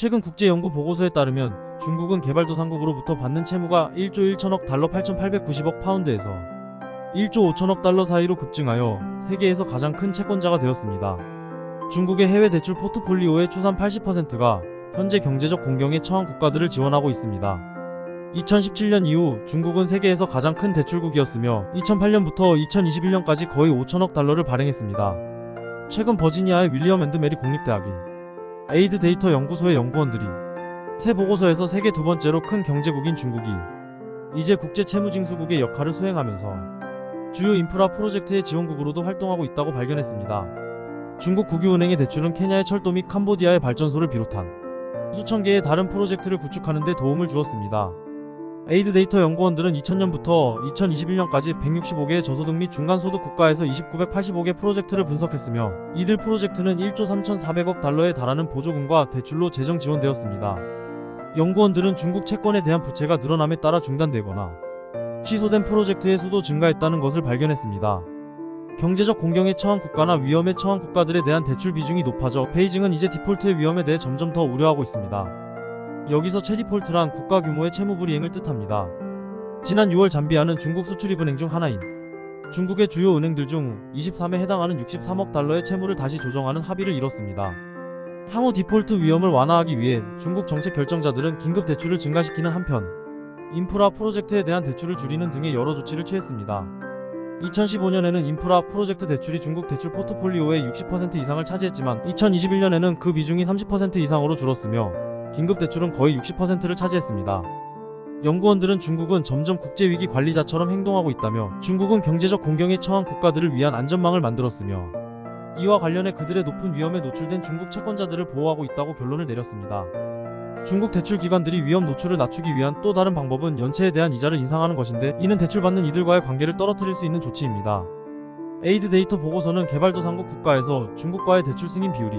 최근 국제연구 보고서에 따르면 중국은 개발도상국으로부터 받는 채무가 1조 1천억 달러 8,890억 파운드에서 1조 5천억 달러 사이로 급증하여 세계에서 가장 큰 채권자가 되었습니다. 중국의 해외 대출 포트폴리오의 추산 80%가 현재 경제적 공경에 처한 국가들을 지원하고 있습니다. 2017년 이후 중국은 세계에서 가장 큰 대출국이었으며 2008년부터 2021년까지 거의 5천억 달러를 발행했습니다. 최근 버지니아의 윌리엄 앤드 메리 공립대학이 에이드 데이터 연구소의 연구원들이 새 보고서에서 세계 두 번째로 큰 경제국인 중국이 이제 국제 채무징수국의 역할을 수행하면서 주요 인프라 프로젝트의 지원국으로도 활동하고 있다고 발견했습니다. 중국 국유은행의 대출은 케냐의 철도 및 캄보디아의 발전소를 비롯한 수천 개의 다른 프로젝트를 구축하는 데 도움을 주었습니다. 에이드 데이터 연구원들은 2000년부터 2021년까지 165개의 저소득 및 중간소득 국가에서 985개 프로젝트를 분석했으며 이들 프로젝트는 1조 3,400억 달러에 달하는 보조금과 대출로 재정 지원되었습니다. 연구원들은 중국 채권에 대한 부채가 늘어남에 따라 중단되거나 취소된 프로젝트의 수도 증가했다는 것을 발견했습니다. 경제적 공경에 처한 국가나 위험에 처한 국가들에 대한 대출 비중이 높아져 베이징은 이제 디폴트의 위험에 대해 점점 더 우려하고 있습니다. 여기서 채디폴트란 국가 규모의 채무불이행을 뜻합니다. 지난 6월 잠비아는 중국 수출입은행 중 하나인 중국의 주요 은행들 중 23에 해당하는 63억 달러의 채무를 다시 조정하는 합의를 이뤘습니다. 향후 디폴트 위험을 완화하기 위해 중국 정책 결정자들은 긴급 대출을 증가시키는 한편 인프라 프로젝트에 대한 대출을 줄이는 등의 여러 조치를 취했습니다. 2015년에는 인프라 프로젝트 대출이 중국 대출 포트폴리오의 60% 이상을 차지했지만 2021년에는 그 비중이 30% 이상으로 줄었으며 긴급 대출은 거의 60%를 차지했습니다. 연구원들은 중국은 점점 국제위기 관리자처럼 행동하고 있다며 중국은 경제적 공경에 처한 국가들을 위한 안전망을 만들었으며 이와 관련해 그들의 높은 위험에 노출된 중국 채권자들을 보호하고 있다고 결론을 내렸습니다. 중국 대출 기관들이 위험 노출을 낮추기 위한 또 다른 방법은 연체에 대한 이자를 인상하는 것인데 이는 대출받는 이들과의 관계를 떨어뜨릴 수 있는 조치입니다. 에이드 데이터 보고서는 개발도상국 국가에서 중국과의 대출 승인 비율이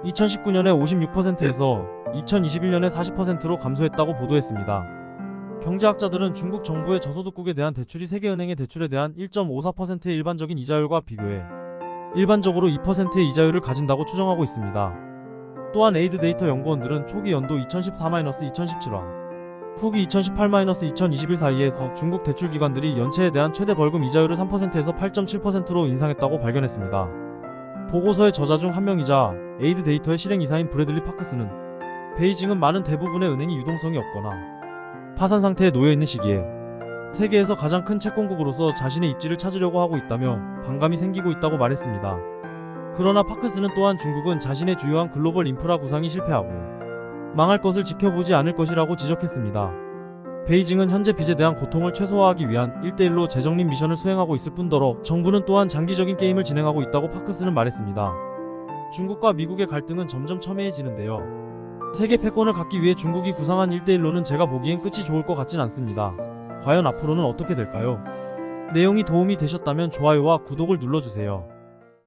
2019년에 56%에서 2021년에 40%로 감소했다고 보도했습니다. 경제학자들은 중국 정부의 저소득국에 대한 대출이 세계은행의 대출에 대한 1.54%의 일반적인 이자율과 비교해 일반적으로 2%의 이자율을 가진다고 추정하고 있습니다. 또한 에이드 데이터 연구원들은 초기 연도 2014-2017화, 후기 2018-2021 사이에 중국 대출 기관들이 연체에 대한 최대 벌금 이자율을 3%에서 8.7%로 인상했다고 발견했습니다. 보고서의 저자 중 한 명이자 에이드 데이터의 실행이사인 브래들리 파크스는 베이징은 많은 대부분의 은행이 유동성이 없거나 파산 상태에 놓여있는 시기에 세계에서 가장 큰 채권국으로서 자신의 입지를 찾으려고 하고 있다며 반감이 생기고 있다고 말했습니다. 그러나 파크스는 또한 중국은 자신의 주요한 글로벌 인프라 구상이 실패하고 망할 것을 지켜보지 않을 것이라고 지적했습니다. 베이징은 현재 빚에 대한 고통을 최소화하기 위한 1대1로 재정립 미션을 수행하고 있을 뿐더러 정부는 또한 장기적인 게임을 진행하고 있다고 파크스는 말했습니다. 중국과 미국의 갈등은 점점 첨예해지는데요. 세계 패권을 갖기 위해 중국이 구상한 1대1로는 제가 보기엔 끝이 좋을 것 같진 않습니다. 과연 앞으로는 어떻게 될까요? 내용이 도움이 되셨다면 좋아요와 구독을 눌러주세요.